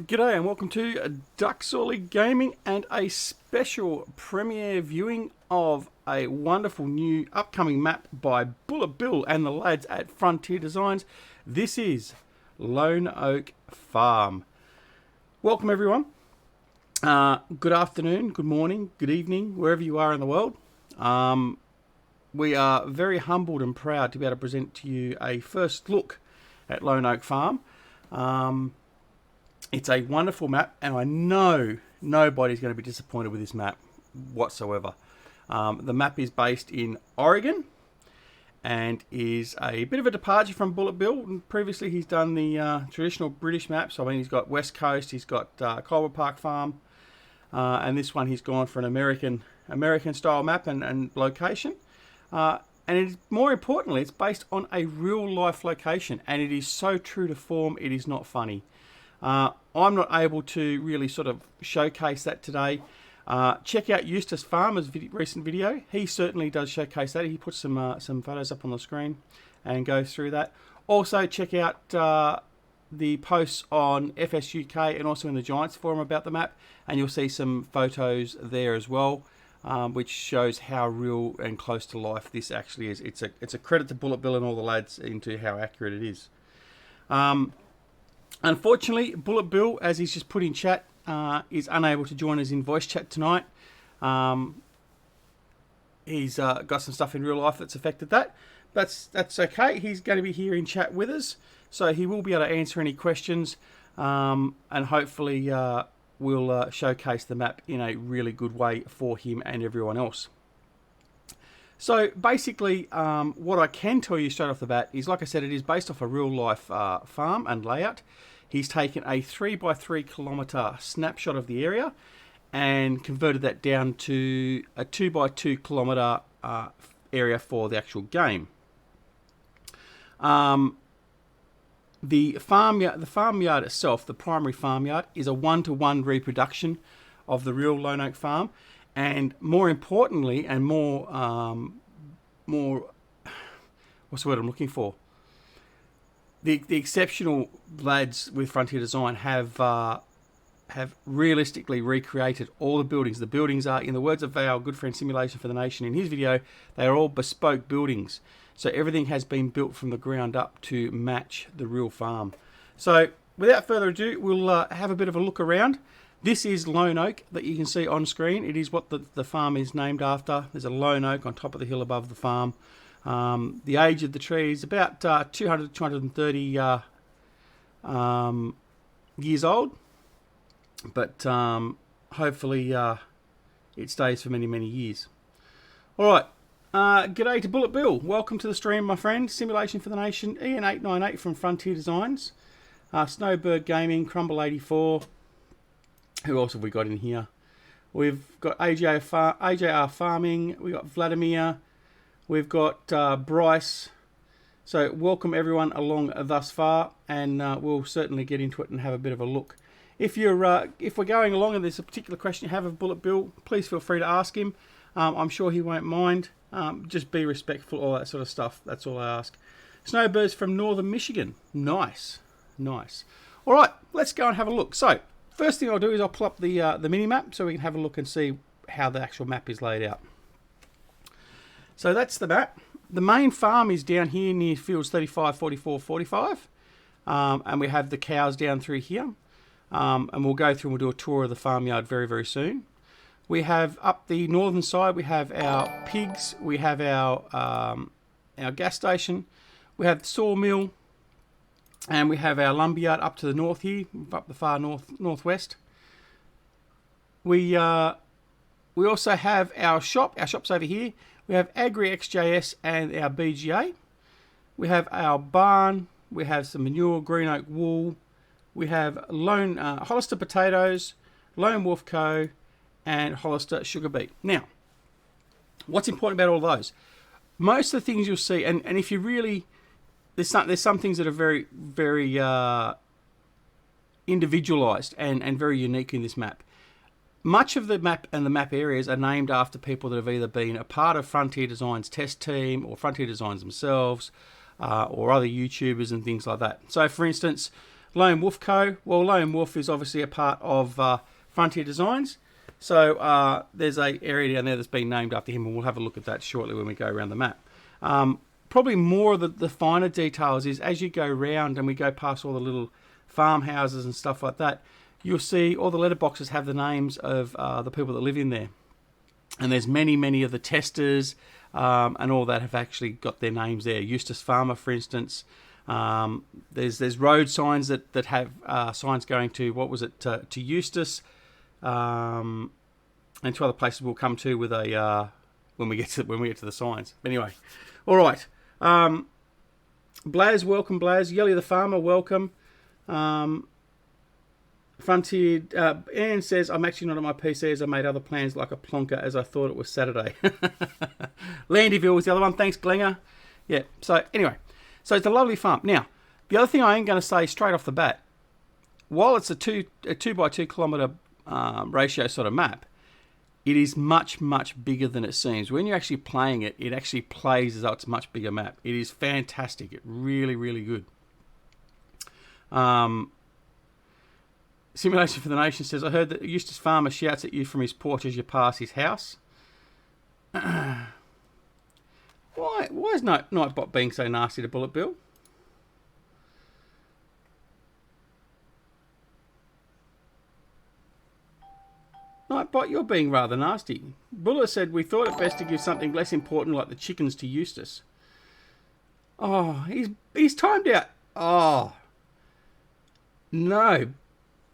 G'day and welcome to DoughBoy Gaming and a special premiere viewing of a wonderful new upcoming map by Bullet Bill and the lads at Frontier Designs. This is Lone Oak Farm. Welcome everyone. Good afternoon, good morning, good evening, wherever you are in the world. We are very humbled and proud to be able to present to you a first look at Lone Oak Farm. It's a wonderful map, and I know nobody's going to be disappointed with this map whatsoever. The map is based in Oregon and is a bit of a departure from Bullet Bill. Previously, he's done the traditional British maps. I mean, he's got West Coast, he's got Colbert Park Farm, and this one he's gone for an American style map and location. And more importantly, it's based on a real life location, and it is so true to form, it is not funny. I'm not able to really sort of showcase that today. Check out Eustace Pharmer's recent video. He certainly does showcase that. He puts some photos up on the screen and goes through that. Also check out the posts on FS UK and also in the Giants forum about the map, and you'll see some photos there as well, which shows how real and close to life this actually is. It's a credit to Bullet Bill and all the lads into how accurate it is. Unfortunately, Bullet Bill, as he's just put in chat, is unable to join us in voice chat tonight. He's got some stuff in real life that's affected that. That's okay. He's going to be here in chat with us, so he will be able to answer any questions, and hopefully we'll showcase the map in a really good way for him and everyone else. So basically, what I can tell you straight off the bat is, like I said, it is based off a real life farm and layout. He's taken a 3x3 kilometre snapshot of the area and converted that down to a 2x2 kilometre area for the actual game. The farmyard itself, the primary farmyard, is a 1-to-1 reproduction of the real Lone Oak Farm. And more importantly, and more, what's the word I'm looking for? The exceptional lads with Frontier Design have realistically recreated all the buildings. The buildings are, in the words of our good friend Simulation for the Nation in his video, they are all bespoke buildings. So everything has been built from the ground up to match the real farm. So without further ado, we'll have a bit of a look around. This is Lone Oak that you can see on screen. It is what the farm is named after. There's a lone oak on top of the hill above the farm. The age of the tree is about 200 to 230 years old. But hopefully it stays for many, many years. Alright, g'day to Bullet Bill. Welcome to the stream, my friend. Simulation for the Nation, Ian898 from Frontier Designs. Snowbird Gaming, Crumble84. Who else have we got in here? We've got AJR Farming. We've got Vladimir. We've got Bryce. So welcome everyone along thus far, and we'll certainly get into it and have a bit of a look. If we're going along and there's a particular question you have of Bullet Bill, please feel free to ask him. I'm sure he won't mind. Just be respectful, all that sort of stuff. That's all I ask. Snowbirds from northern Michigan. Nice. Nice. All right, let's go and have a look. So first thing I'll do is I'll pull up the mini-map so we can have a look and see how the actual map is laid out. So that's the map. The main farm is down here near fields 35, 44, 45. And we have the cows down through here. And we'll go through and we'll do a tour of the farmyard very, very soon. We have up the northern side, we have our pigs. We have our gas station. We have the sawmill. And we have our lumberyard up to the north here, up the far northwest. We also have our shop. Our shop's over here. We have AgriXJS and our BGA. We have our barn. We have some manure, green oak wool. We have Hollister potatoes, Lone Wolf Co, and Hollister sugar beet. Now, what's important about all those? Most of the things you'll see, and if you really, there's some things that are very, very individualized and very unique in this map. Much of the map and the map areas are named after people that have either been a part of Frontier Designs test team or Frontier Designs themselves, or other YouTubers and things like that. So, for instance, Lone Wolf Co. Well, Lone Wolf is obviously a part of Frontier Designs. So there's a area down there that's been named after him, and we'll have a look at that shortly when we go around the map. Probably more of the finer details is as you go round and we go past all the little farmhouses and stuff like that, you'll see all the letterboxes have the names of the people that live in there. And there's many of the testers and all that have actually got their names there. Eustace Pharmer, for instance. There's road signs that have signs going to, what was it, to Eustace, and to other places we'll come to with a when we get to the signs. Anyway, all right. Blaz, welcome, Blaz. Yelly the Farmer, welcome. Frontier, Anne says, I'm actually not on my PC as I made other plans like a plonker as I thought it was Saturday. Landyville was the other one. Thanks, Glenger. Yeah, so anyway, so it's a lovely farm. Now, the other thing I am going to say straight off the bat, while it's a 2 by 2 kilometre ratio sort of map, it is much bigger than it seems. When you're actually playing it, it actually plays as though it's a much bigger map. It is fantastic. It's really good. Simulation for the Nation says, I heard that Eustace Pharmer shouts at you from his porch as you pass his house. Why is Nightbot being so nasty to Bullet Bill? Nightbot, you're being rather nasty. Bullet said, we thought it best to give something less important like the chickens to Eustace. Oh, he's timed out. Oh. No,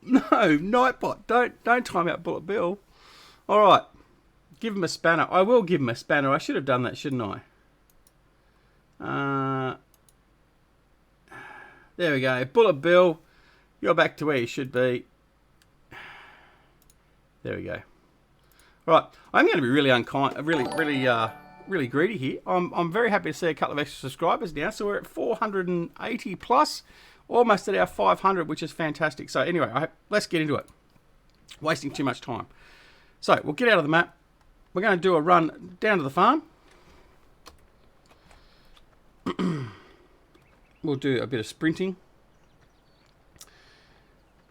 Nightbot, don't time out Bullet Bill. All right, give him a spanner. I will give him a spanner. I should have done that, shouldn't I? There we go. Bullet Bill, you're back to where you should be. There we go. All right, I'm going to be really unkind, really greedy here. I'm very happy to see a couple of extra subscribers now. So we're at 480 plus. Almost at our 500, which is fantastic. So anyway, let's get into it. Wasting too much time. So we'll get out of the map. We're going to do a run down to the farm. We'll do a bit of sprinting.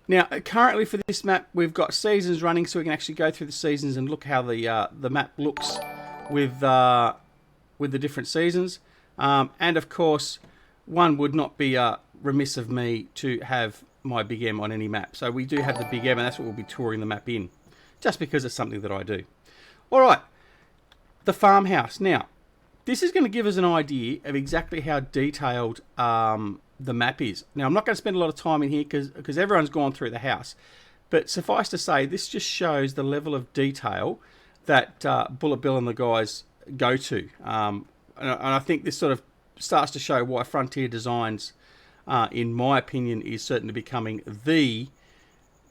Now, currently for this map, we've got seasons running, so we can actually go through the seasons and look how the map looks with the different seasons. And of course, one would not be remiss of me to have my Big M on any map. So we do have the Big M, and that's what we'll be touring the map in, just because it's something that I do. All right, the farmhouse. Now, this is going to give us an idea of exactly how detailed the map is. Now, I'm not going to spend a lot of time in here because everyone's gone through the house, but suffice to say, this just shows the level of detail that Bullet Bill and the guys go to. And I think this sort of starts to show why Frontier Designs, in my opinion, is certainly becoming the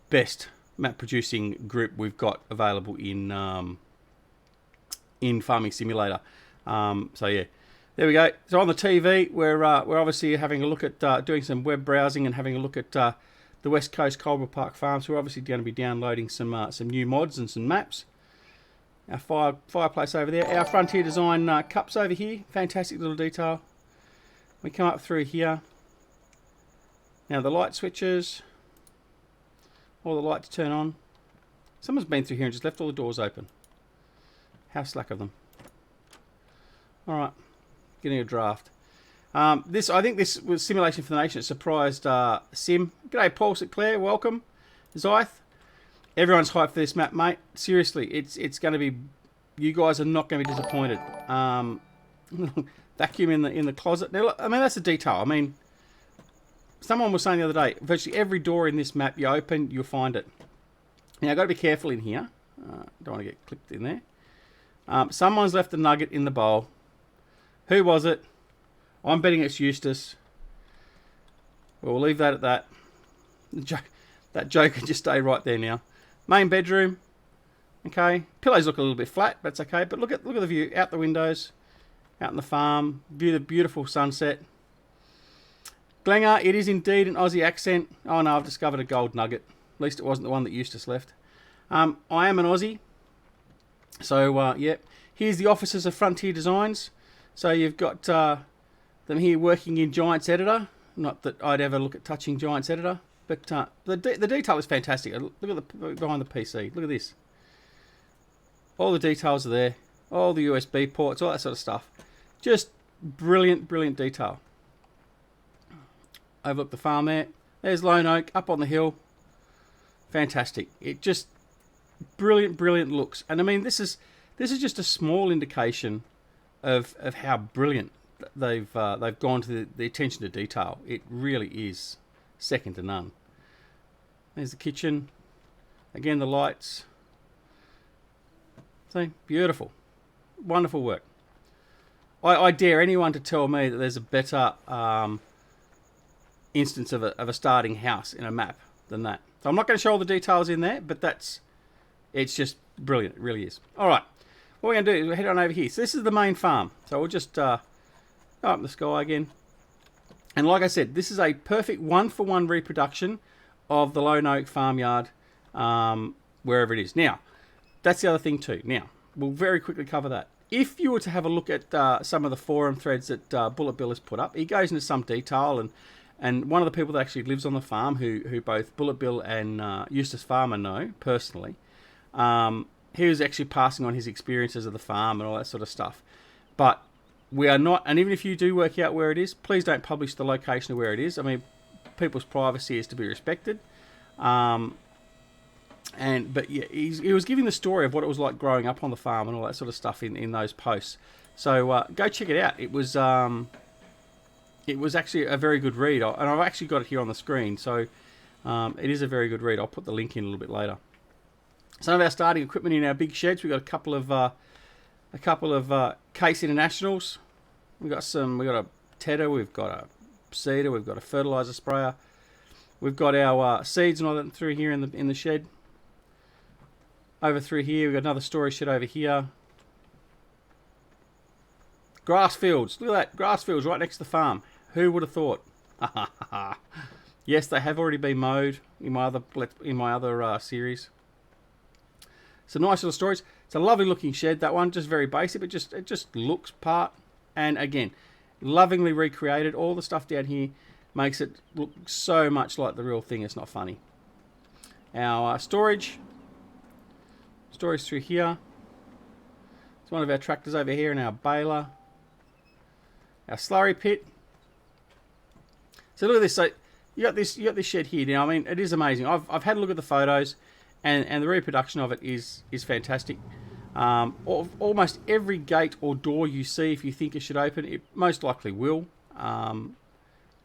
best map producing group we've got available in Farming Simulator. So yeah, there we go. So on the TV, we're obviously having a look at doing some web browsing and having a look at the West Coast Coldwell Park Farms. We're obviously going to be downloading some new mods and some maps. Our fireplace over there. Our Frontier Design cups over here. Fantastic little detail. We come up through here. Now the light switches, all the lights turn on. Someone's been through here and just left all the doors open. How slack of them. All right, getting a draft. I think this was Simulation for the Nation. It surprised Sim. G'day, Paul Sinclair. Welcome. Zyth. Everyone's hyped for this map, mate. Seriously, it's going to be. You guys are not going to be disappointed. Vacuum in the closet. Now, I mean, that's a detail. I mean, someone was saying the other day, virtually every door in this map you open, you'll find it. Now, I've got to be careful in here. Don't want to get clipped in there. Someone's left a nugget in the bowl. Who was it? I'm betting it's Eustace. We'll leave that at that. That joke can just stay right there now. Main bedroom. Okay. Pillows look a little bit flat, but it's okay. But look at the view out the windows, out in the farm. View the beautiful sunset. Glenger, it is indeed an Aussie accent. Oh no, I've discovered a gold nugget. At least it wasn't the one that Eustace left. I am an Aussie. So, yeah. Here's the offices of Frontier Designs. So you've got them here working in Giants Editor. Not that I'd ever look at touching Giants Editor, but the detail is fantastic. Look at the behind the PC. Look at this. All the details are there. All the USB ports, all that sort of stuff. Just brilliant, brilliant detail. Overlook the farm there. There's Lone Oak up on the hill. Fantastic. It just brilliant, brilliant looks. And I mean, this is just a small indication of how brilliant they've gone to the attention to detail. It really is second to none. There's the kitchen. Again, the lights. So beautiful, wonderful work. I dare anyone to tell me that there's a better instance of a starting house in a map than that. So I'm not going to show all the details in there, but it's just brilliant. It really is. All right, what we're going to do is we'll head on over here. So this is the main farm. So we'll just go up in the sky again. And like I said, this is a perfect one-for-one reproduction of the Lone Oak farmyard, wherever it is. Now, that's the other thing too. Now, we'll very quickly cover that. If you were to have a look at some of the forum threads that Bullet Bill has put up, he goes into some detail, and one of the people that actually lives on the farm, who both Bullet Bill and Eustace Pharmer know personally, he was actually passing on his experiences of the farm and all that sort of stuff. But we are not, and even if you do work out where it is, please don't publish the location of where it is. I mean, people's privacy is to be respected. But yeah, he was giving the story of what it was like growing up on the farm and all that sort of stuff in those posts. So go check it out. It was actually a very good read, and I've actually got it here on the screen. So it is a very good read. I'll put the link in a little bit later. Some of our starting equipment in our big sheds. We've got a couple of Case Internationals. We've got a tedder. We've got a seeder. We've got a fertilizer sprayer. We've got our seeds and all that through here in the shed. Over through here, we've got another storage shed over here. Grass fields. Look at that. Grass fields right next to the farm. Who would have thought? Yes, they have already been mowed in my other series. It's a nice little storage. It's a lovely looking shed, that one. Just very basic, but it just looks part. And again, lovingly recreated. All the stuff down here makes it look so much like the real thing. It's not funny. Our storage through here. It's one of our tractors over here and our baler. Our slurry pit. So look at this. So you got this shed here now. I mean, it is amazing. I've had a look at the photos, and the reproduction of it is fantastic. Almost every gate or door you see, if you think it should open, it most likely will.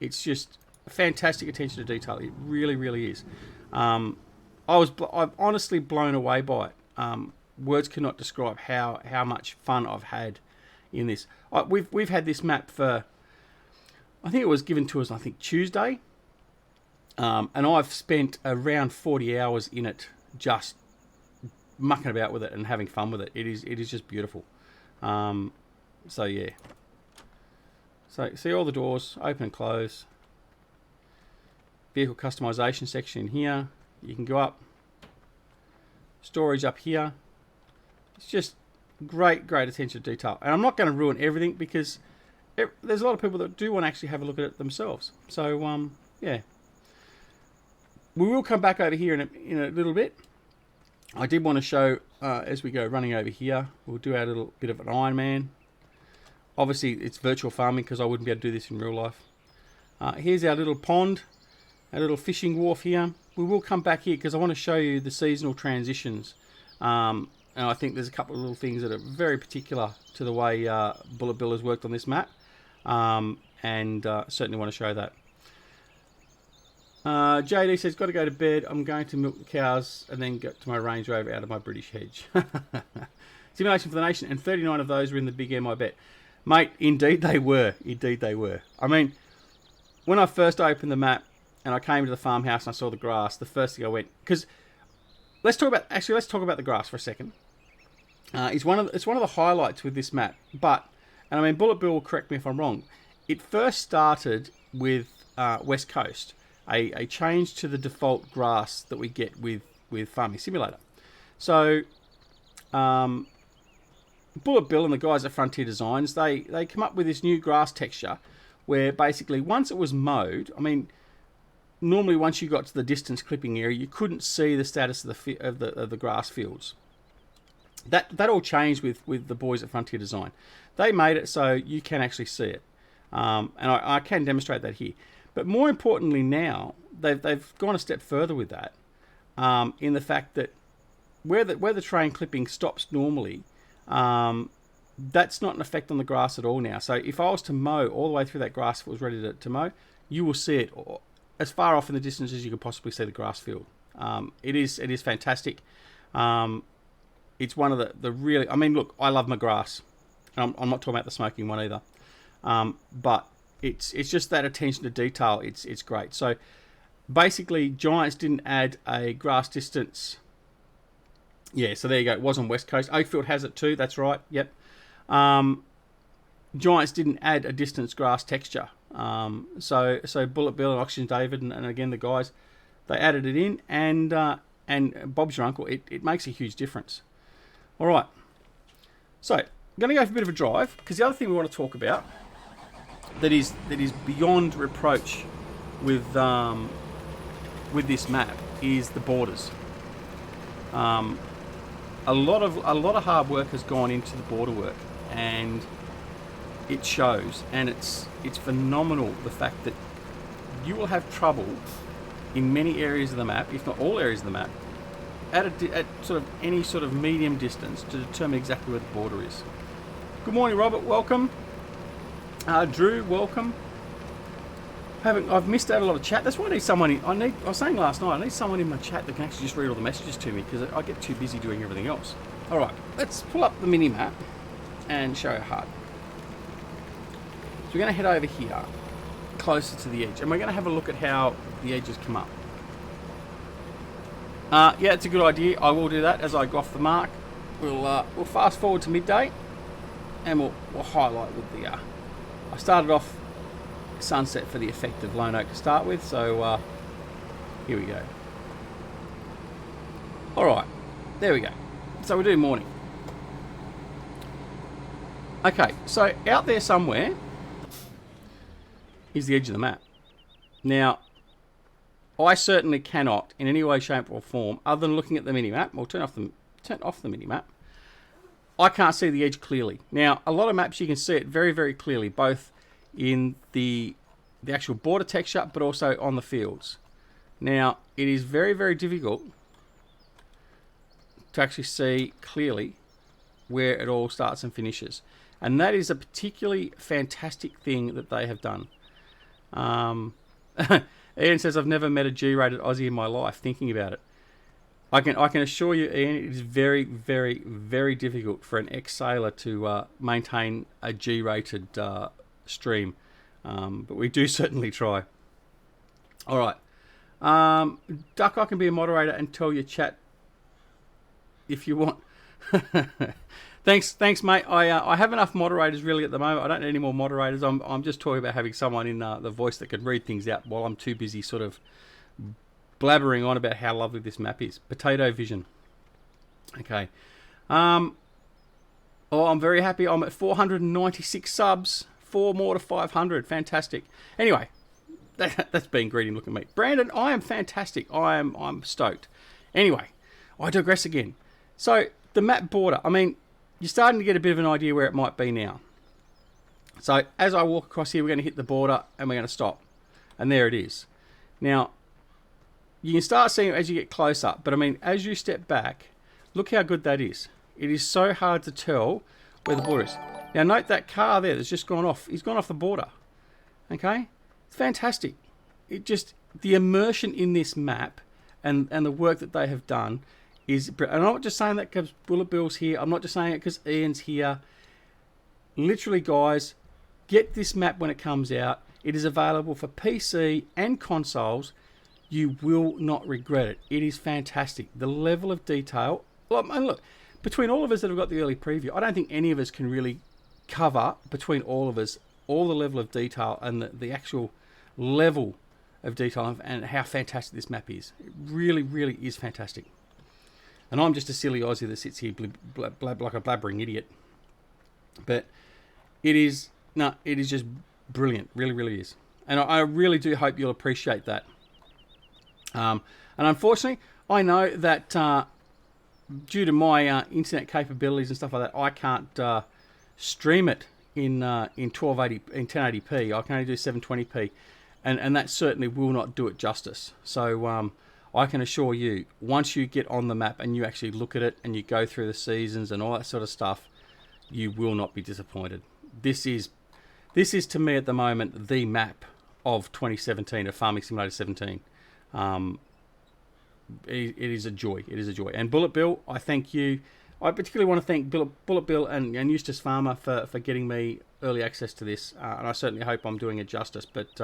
It's just fantastic attention to detail. It really, really is. I'm honestly blown away by it. Words cannot describe how much fun I've had in this. We've had this map for, I think it was given to us, I think Tuesday, and I've spent around 40 hours in it, just mucking about with it and having fun with it. It is just beautiful. So yeah. So see all the doors open and close. Vehicle customization section in here. You can go up. Storage up here. It's just great attention to detail. And I'm not going to ruin everything because there's a lot of people that do want to actually have a look at it themselves. So yeah. We will come back over here in a little bit. I did want to show, as we go running over here, we'll do our little bit of an Iron Man. Obviously, it's virtual farming because I wouldn't be able to do this in real life. Here's our little pond, our little fishing wharf here. We will come back here because I want to show you the seasonal transitions. And I think there's a couple of little things that are very particular to the way Bullet Bill has worked on this map. And certainly want to show that. JD says, got to go to bed. I'm going to milk the cows and then get to my Range Rover out of my British hedge. Simulation for the Nation, and 39 of those were in the Big M, I bet. Mate, indeed they were. Indeed they were. I mean, when I first opened the map and I came to the farmhouse and I saw the grass, the first thing I went, because let's talk about the grass for a second. It's one of the highlights with this map. But, and I mean, Bullet Bill will correct me if I'm wrong. It first started with West Coast. A change to the default grass that we get with Farming Simulator. So, Bullet Bill and the guys at Frontier Designs, they come up with this new grass texture, where basically once it was mowed, I mean, normally once you got to the distance clipping area, you couldn't see the status of the grass fields. That all changed with the boys at Frontier Design. They made it so you can actually see it, and I can demonstrate that here. But more importantly, now they've gone a step further with that, in the fact that where the train clipping stops normally, that's not an effect on the grass at all now. So if I was to mow all the way through that grass, if it was ready to mow, you will see it as far off in the distance as you could possibly see the grass field. It is fantastic. It's one of the really... I mean, look, I love my grass. I'm not talking about the smoking one either. But it's just that attention to detail. It's great. So basically, Giants didn't add a grass distance. Yeah, so there you go. It was on West Coast. Oakfield has it too. That's right. Yep. Giants didn't add a distance grass texture. So Bullet Bill and Oxygen David and again the guys, they added it in, and Bob's your uncle. It makes a huge difference. All right. So I'm going to go for a bit of a drive, because the other thing we want to talk about that is beyond reproach with this map is the borders. A lot of hard work has gone into the border work, and it shows, and it's phenomenal, the fact that you will have trouble in many areas of the map, if not all areas of the map, at sort of any sort of medium distance to determine exactly where the border is. Good morning, Robert. Welcome. Drew, welcome. I've missed out a lot of chat. That's why I need someone. I was saying last night, I need someone in my chat that can actually just read all the messages to me, because I get too busy doing everything else. All right, let's pull up the mini map and show you how hard. So we're going to head over here, closer to the edge, and we're going to have a look at how the edges come up. Yeah, it's a good idea. I will do that as I go off the mark. We'll fast forward to midday, and we'll highlight with the. I started off sunset for the effect of Lone Oak to start with, so here we go. All right, there we go. So we're doing morning. Okay, so out there somewhere is the edge of the map. Now, I certainly cannot, in any way, shape, or form, other than looking at the mini-map, or turn off the mini-map, I can't see the edge clearly. Now, a lot of maps you can see it very, very clearly, both in the actual border texture, but also on the fields. Now, it is very, very difficult to actually see clearly where it all starts and finishes. And that is a particularly fantastic thing that they have done. Ian says, I've never met a G-rated Aussie in my life. Thinking about it, I can assure you, Ian, it is very, very, very difficult for an ex-sailor to maintain a G-rated stream. But we do certainly try. All right. Duck, I can be a moderator and tell your chat if you want. Thanks, mate. I have enough moderators really at the moment. I don't need any more moderators. I'm just talking about having someone in the voice that can read things out while I'm too busy sort of blabbering on about how lovely this map is. Potato Vision. Okay. Oh, I'm very happy. I'm at 496 subs. 4 more to 500. Fantastic. Anyway, that's being greedy. Look at me. Brandon, I am fantastic. I'm stoked. Anyway, I digress again. So, the map border. I mean, you're starting to get a bit of an idea where it might be now. So, as I walk across here, we're going to hit the border and we're going to stop. And there it is. Now, you can start seeing it as you get closer. But, I mean, as you step back, look how good that is. It is so hard to tell where the border is. Now, note that car there that's just gone off. He's gone off the border. Okay? It's fantastic. It just, the immersion in this map and the work that they have done is, and I'm not just saying that because Bullet Bill's here. I'm not just saying it because Ian's here. Literally, guys, get this map when it comes out. It is available for PC and consoles. You will not regret it. It is fantastic. The level of detail. Well, and look, between all of us that have got the early preview, I don't think any of us can really cover, between all of us, all the level of detail and the actual level of detail and how fantastic this map is. It really, really is fantastic. And I'm just a silly Aussie that sits here blab like a blabbering idiot. But it is just brilliant, really, really is. And I really do hope you'll appreciate that. And unfortunately, I know that due to my internet capabilities and stuff like that, I can't stream it in 1080p. I can only do 720p, and that certainly will not do it justice. So I can assure you, once you get on the map and you actually look at it and you go through the seasons and all that sort of stuff, you will not be disappointed. This is to me at the moment the map of 2017 of Farming Simulator 17. It is a joy. It is a joy. And Bullet Bill, I thank you. I particularly want to thank Bullet Bill and Eustace Pharmer for getting me early access to this. And I certainly hope I'm doing it justice. But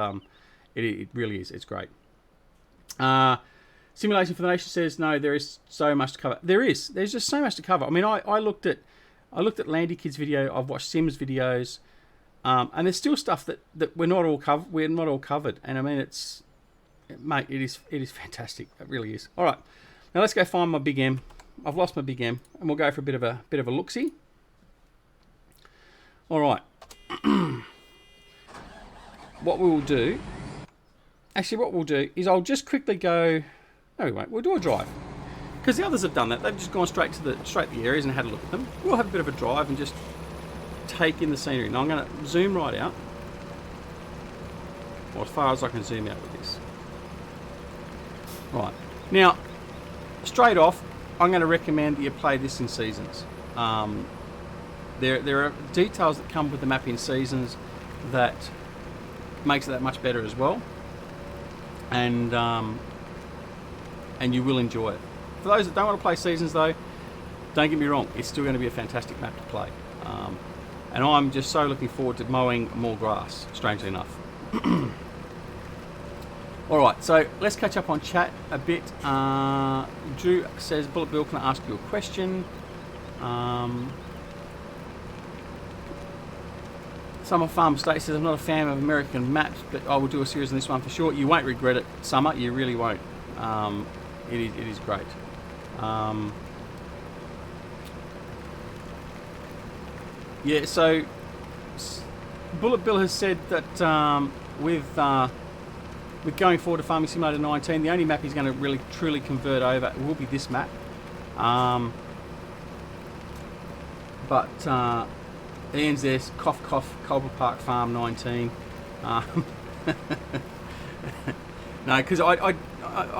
it really is. It's great. Simulation for the Nation says, no, there is so much to cover. There is. There's just so much to cover. I mean, I looked at Landy Kid's video. I've watched Sim's videos. And there's still stuff that we're not all covered. And I mean, mate, it is fantastic. It really is. All right, now let's go find my Big M. I've lost my Big M, and we'll go for a bit of a look-see. All right. What we'll do is I'll just quickly go. No, we won't. We'll do a drive because the others have done that. They've just gone straight to the areas and had a look at them. We'll have a bit of a drive and just take in the scenery. Now I'm going to zoom right out, or as far as I can zoom out with this. Right, now, straight off, I'm going to recommend that you play this in Seasons. There are details that come with the map in Seasons that makes it that much better as well, and you will enjoy it. For those that don't want to play Seasons, though, don't get me wrong, it's still going to be a fantastic map to play. And I'm just so looking forward to mowing more grass, strangely enough. Alright, so let's catch up on chat a bit. Drew says, Bullet Bill, can I ask you a question? Summer Farm State says, I'm not a fan of American maps, but I will do a series on this one for sure. You won't regret it, Summer, you really won't. It is great. Yeah, so Bullet Bill has said that with going forward to Farming Simulator 19, the only map he's going to really truly convert over will be this map. But Ian's there, cough cough, Culver Park Farm 19. No, because I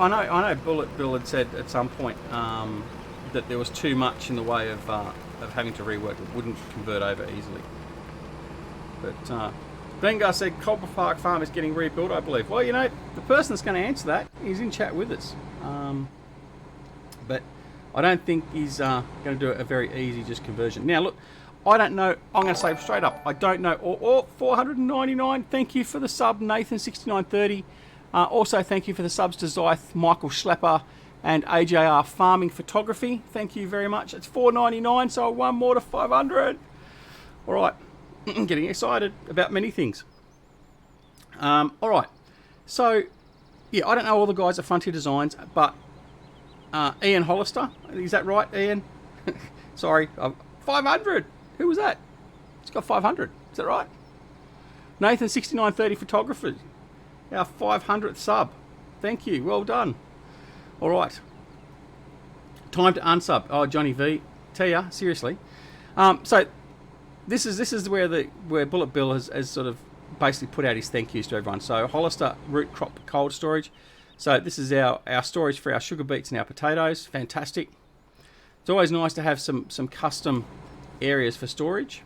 know Bullet Bill had said at some point that there was too much in the way of having to rework. It wouldn't convert over easily. But Bengar said Culver Park Farm is getting rebuilt, I believe. Well, you know, the person that's going to answer that is in chat with us. But I don't think he's going to do a very easy just conversion. Now, look, I don't know. I'm going to say straight up, I don't know. Or 499. Thank you for the sub, Nathan6930. Also, thank you for the subs to Zyth, Michael Schlepper, and AJR Farming Photography. Thank you very much. It's 499, so one more to 500. All right. Getting excited about many things. All right. So, yeah, I don't know all the guys at Frontier Designs, but Ian Hollister, is that right, Ian? Sorry, 500. Who was that? It's got 500. Is that right? Nathan 6930 Photography, our 500th sub. Thank you. Well done. All right. Time to unsub. Oh, Johnny V. Tia, seriously. So this is where Bullet Bill has sort of basically put out his thank yous to everyone. So Hollister root crop cold storage. So this is our storage for our sugar beets and our potatoes. Fantastic. It's always nice to have some custom areas for storage.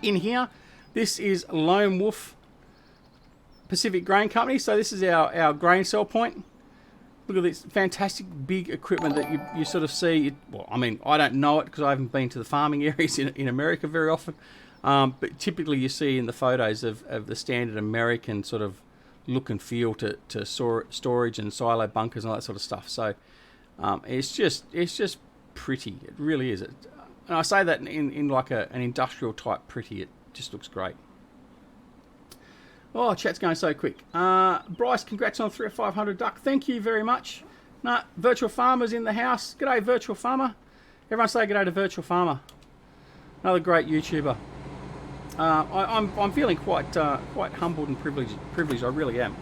In here, this is Lone Wolf Pacific Grain Company. So this is our grain sell point. Look at this fantastic big equipment that you sort of see. Well, I mean, I don't know it because I haven't been to the farming areas in America very often. But typically you see in the photos of the standard American sort of look and feel to storage and silo bunkers and all that sort of stuff. So it's just pretty. It really is. And I say that in like an industrial type pretty. It just looks great. Oh, chat's going so quick. Bryce, congrats on 3 or 500 duck. Thank you very much. Virtual Farmer's in the house. G'day, Virtual Farmer. Everyone say g'day to Virtual Farmer. Another great YouTuber. I'm feeling quite humbled and privileged. I really am.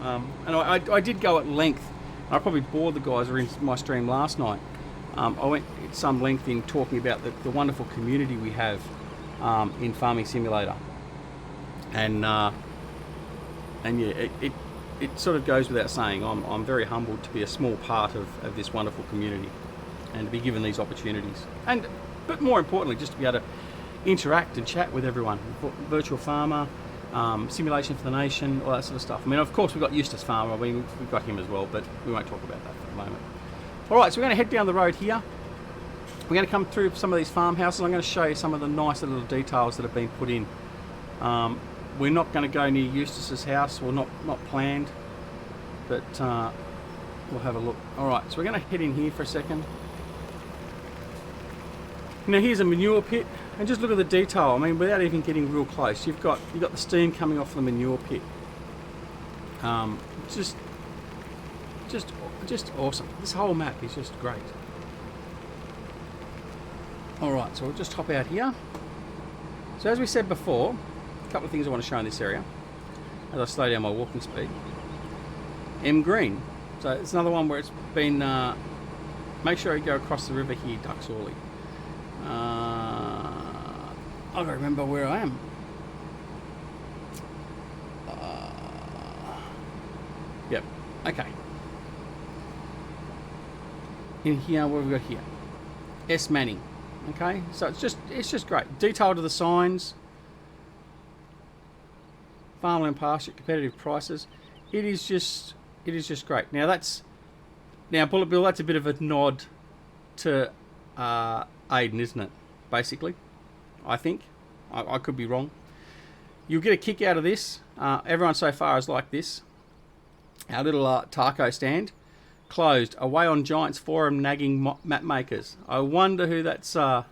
And I did go at length. I probably bored the guys who were in my stream last night. I went at some length in talking about the wonderful community we have in Farming Simulator, and yeah, it sort of goes without saying. I'm very humbled to be a small part of this wonderful community, and to be given these opportunities, but more importantly, just to be able to interact and chat with everyone. Virtual Farmer, Simulation for the Nation, all that sort of stuff. I mean, of course, we've got Eustace Pharmer. I mean, we've got him as well, but we won't talk about that for the moment. All right, so we're going to head down the road here. We're going to come through some of these farmhouses. I'm going to show you some of the nice little details that have been put in. We're not going to go near Eustace's house, or not planned, but we'll have a look. All right, so we're going to head in here for a second. Now here's a manure pit, and just look at the detail. I mean, without even getting real close, you've got the steam coming off the manure pit. Just awesome. This whole map is just great. All right, so we'll just hop out here. So as we said before, a couple of things I want to show in this area as I slow down my walking speed. M Green. So it's another one where it's been. Make sure you go across the river here, Duxorley. I've got to remember where I am. Yep. Okay. In here, what have we got here? S Manning. Okay, so it's just great. Detail to the signs. Farmland pasture, competitive prices. It is just great. Now Bullet Bill. That's a bit of a nod to Aiden, isn't it? Basically, I think. I could be wrong. You'll get a kick out of this. Everyone so far is like this. Our little taco stand. Closed. Away on Giants Forum nagging map makers. I wonder who that's... or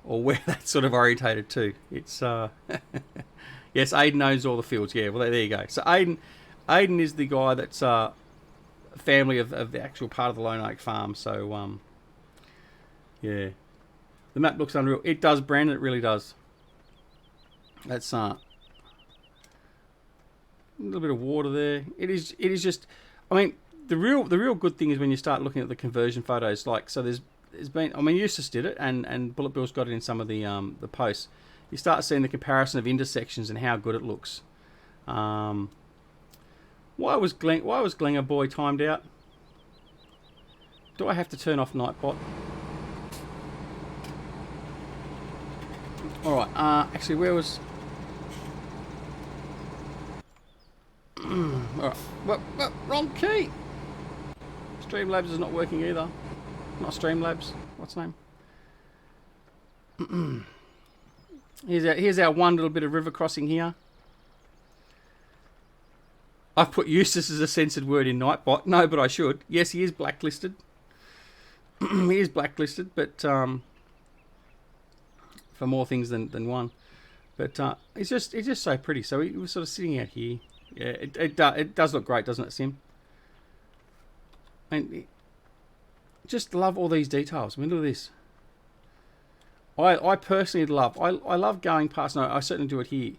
where that's sort of orientated to. It's... yes, Aiden owns all the fields. Yeah, well, there you go. So Aiden is the guy that's family of the actual part of the Lone Oak Farm. So, yeah. The map looks unreal. It does, Brandon. It really does. That's a little bit of water there. It is just. I mean, the real good thing is when you start looking at the conversion photos. Like, so there's been. I mean, Eustace did it, and Bullet Bill's got it in some of the posts. You start seeing the comparison of intersections and how good it looks. Why was Glinger Boy timed out? Do I have to turn off Nightbot? Alright, actually, where was... Alright, what, wrong key! Streamlabs is not working either. Not Streamlabs, what's the name? Here's our one little bit of river crossing here. I've put Eustace as a censored word in Nightbot. No, but I should. Yes, he is blacklisted. He is blacklisted, but... for more things than one, but it's just so pretty. So he was sort of sitting out here. Yeah, it does look great, doesn't it, Sim? And just love all these details. I mean, look at this. I personally love. I love going past. No, I certainly do it here.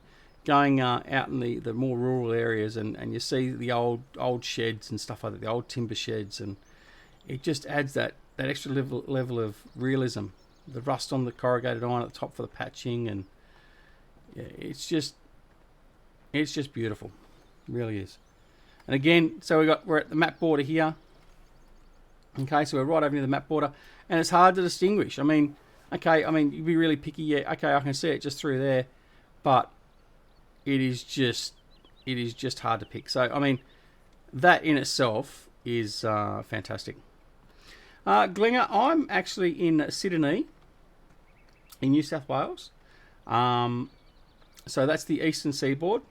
Going out in the more rural areas, and you see the old sheds and stuff like that, the old timber sheds, and it just adds that extra level of realism. The rust on the corrugated iron at the top for the patching, and yeah, it's just beautiful. It really is. And again, so we're at the map border here. Okay, so we're right over near the map border, and it's hard to distinguish. I mean, okay, you'd be really picky. Yeah, okay, I can see it just through there, but it is just hard to pick. So I mean, that in itself is fantastic. Glinger, I'm actually in Sydney, in New South Wales. So that's the eastern seaboard.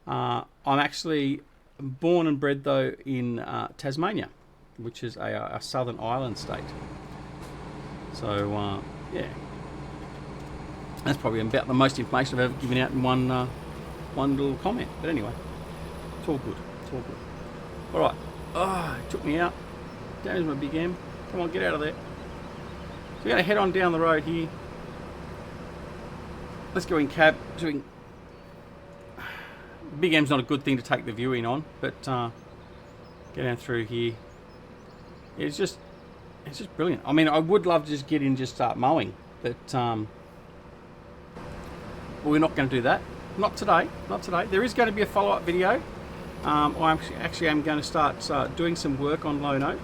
I'm actually born and bred, though, in Tasmania, which is a southern island state. So, yeah. That's probably about the most information I've ever given out in one little comment. But anyway, it's all good. It's all good. All right. Oh, it took me out. There's my big M. Come on, get out of there. So we're going to head on down the road here. let's go in cab. Doing Big M's not a good thing to take the view in on, but get down through here. It's just brilliant. I mean, I would love to just get in and just start mowing, but well, we're not going to do that. Not today. Not today. There is going to be a follow-up video. I actually am going to start doing some work on Lono.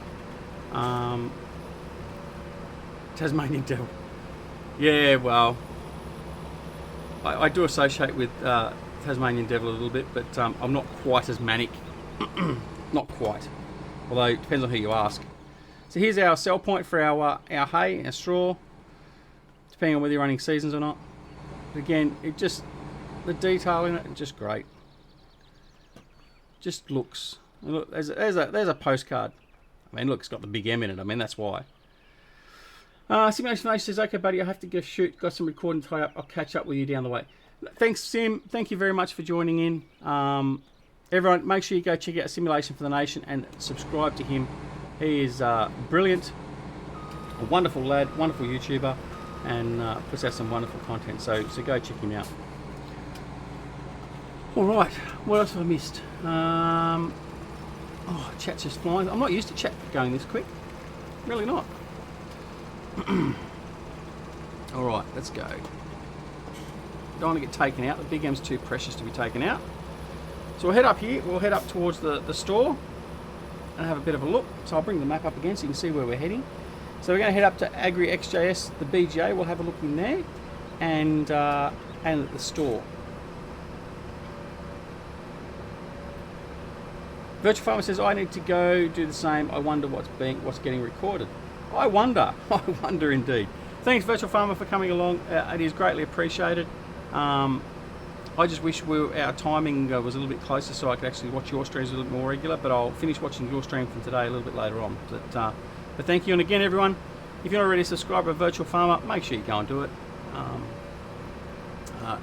Tasmanian Devil. Yeah, well, I do associate with Tasmanian Devil a little bit, but I'm not quite as manic. Not quite. Although it depends on who you ask. So here's our sell point for our hay, our straw, depending on whether you're running seasons or not. But again, the detail in it is just great. Just looks. Look, there's a postcard. I mean, look, it's got the big M in it. I mean, that's why. Simulation Nation says, okay, buddy, I have to go shoot. Got some recording to tie up. I'll catch up with you down the way. Thanks, Sim. Thank you very much for joining in. Everyone, make sure you go check out Simulation for the Nation and subscribe to him. He is brilliant, a wonderful lad, wonderful YouTuber, and puts out some wonderful content. So go check him out. All right, what else have I missed? Oh, chat's just flying. I'm not used to chat going this quick. Really not. All right, let's go. Don't want to get taken out. The Big M's too precious to be taken out. So we'll head up here. We'll head up towards the store and have a bit of a look. So I'll bring the map up again so you can see where we're heading. So we're going to head up to Agri XJS, the BGA. We'll have a look in there and at the store. Virtual Farmer says, I need to go do the same. I wonder what's getting recorded. I wonder indeed. Thanks, Virtual Farmer, for coming along. It is greatly appreciated. I just wish our timing was a little bit closer so I could actually watch your streams a little bit more regular, but I'll finish watching your stream from today a little bit later on. But thank you, and again, everyone, if you're not already a subscriber of Virtual Farmer, make sure you go and do it.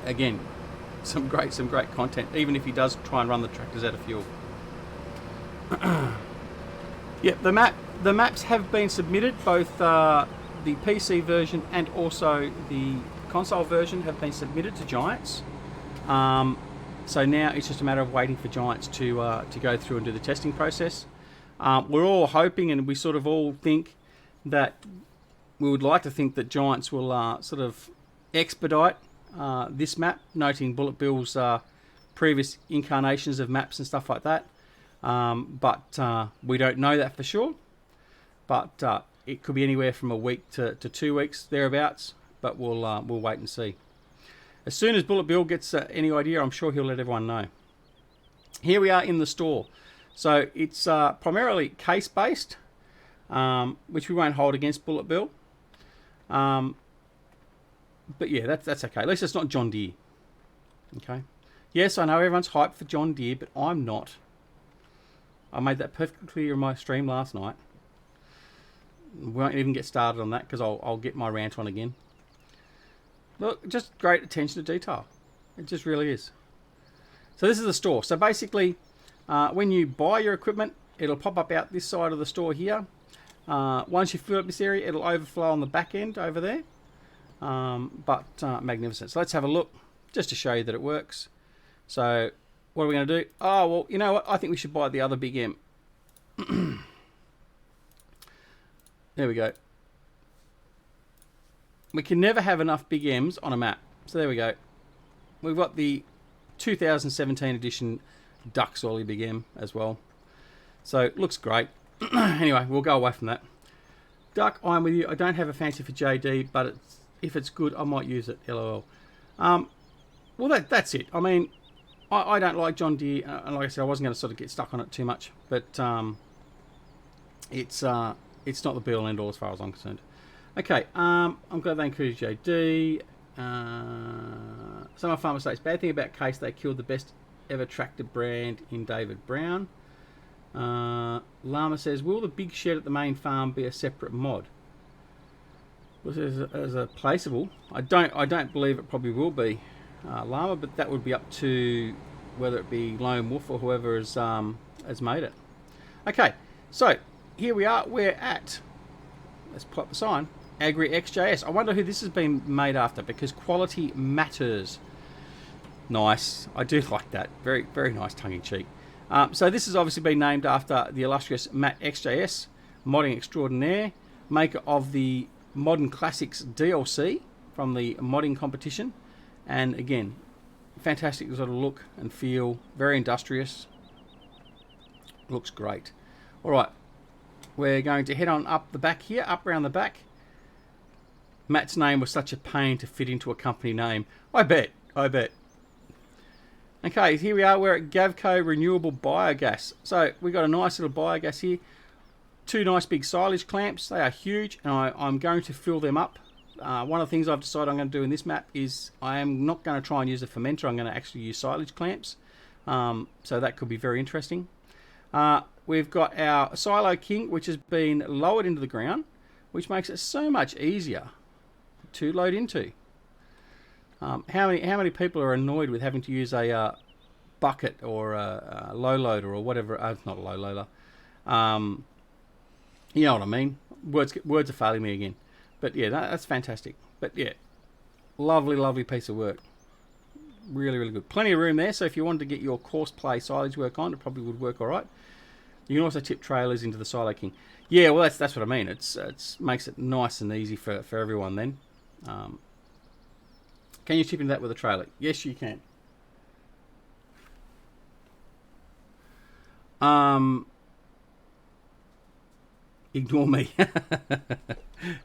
Again, some great content, even if he does try and run the tractors out of fuel. Yeah, the maps have been submitted, both the PC version and also the console version have been submitted to Giants. So now it's just a matter of waiting for Giants to go through and do the testing process. We're all hoping, and we sort of all think that we would like to think that Giants will sort of expedite this map, noting Bullet Bill's previous incarnations of maps and stuff like that. But we don't know that for sure. But it could be anywhere from a week to 2 weeks thereabouts. But we'll wait and see. As soon as Bullet Bill gets any idea, I'm sure he'll let everyone know. Here we are in the store. So it's primarily case based, which we won't hold against Bullet Bill. But yeah, that's okay. At least it's not John Deere. Okay. Yes, I know everyone's hyped for John Deere, but I'm not. I made that perfectly clear in my stream last night. We won't even get started on that because I'll get my rant on again. Look, just great attention to detail. It just really is. So this is the store. So basically, when you buy your equipment, it'll pop up out this side of the store here. Once you fill up this area, it'll overflow on the back end over there. But magnificent. So let's have a look, just to show you that it works. So what are we going to do? Oh, well, you know what? I think we should buy the other Big M. There we go. We can never have enough Big M's on a map. So there we go. We've got the 2017 edition Duck Sorley Big M as well. So it looks great. Anyway, we'll go away from that. Duck, I'm with you. I don't have a fancy for JD, but if it's good, I might use it. LOL. Well, that's it. I mean, I don't like John Deere, and like I said, I wasn't going to sort of get stuck on it too much, but it's not the be all end all as far as I'm concerned. Okay, I'm glad they included JD. Some of Farmer states, bad thing about Case, they killed the best ever tractor brand in David Brown. Llama says, will the big shed at the main farm be a separate mod? Well, as a placeable, I don't believe it probably will be, Llama, but that would be up to whether it be Lone Wolf or whoever has made it. Okay, so here we are. We're at, let's put up the sign, Agri XJS. I wonder who this has been made after, because quality matters. Nice. I do like that. Very, very nice tongue-in-cheek. So this has obviously been named after the illustrious Matt XJS, modding extraordinaire, maker of the Modern Classics DLC from the modding competition. And again, fantastic sort of look and feel. Very industrious. Looks great. All right. We're going to head on up the back here, up around the back. Matt's name was such a pain to fit into a company name. I bet. Okay, here we are. We're at Gavco Renewable Biogas. So we've got a nice little biogas here. 2 nice big silage clamps. They are huge, and I'm going to fill them up. One of the things I've decided I'm going to do in this map is I am not going to try and use a fermenter. I'm going to actually use silage clamps. So that could be very interesting. We've got our Silo King, which has been lowered into the ground, which makes it so much easier to load into. How many people are annoyed with having to use a bucket or a low loader or whatever? Not a low loader. You know what I mean. Words are failing me again. But yeah, that's fantastic. But yeah, lovely piece of work. Really good. Plenty of room there. So if you wanted to get your coarse play silage work on, it probably would work all right. You can also tip trailers into the Silo King. Yeah, well that's what I mean. It's makes it nice and easy for everyone then. Can you tip into that with a trailer? Yes, you can. Ignore me.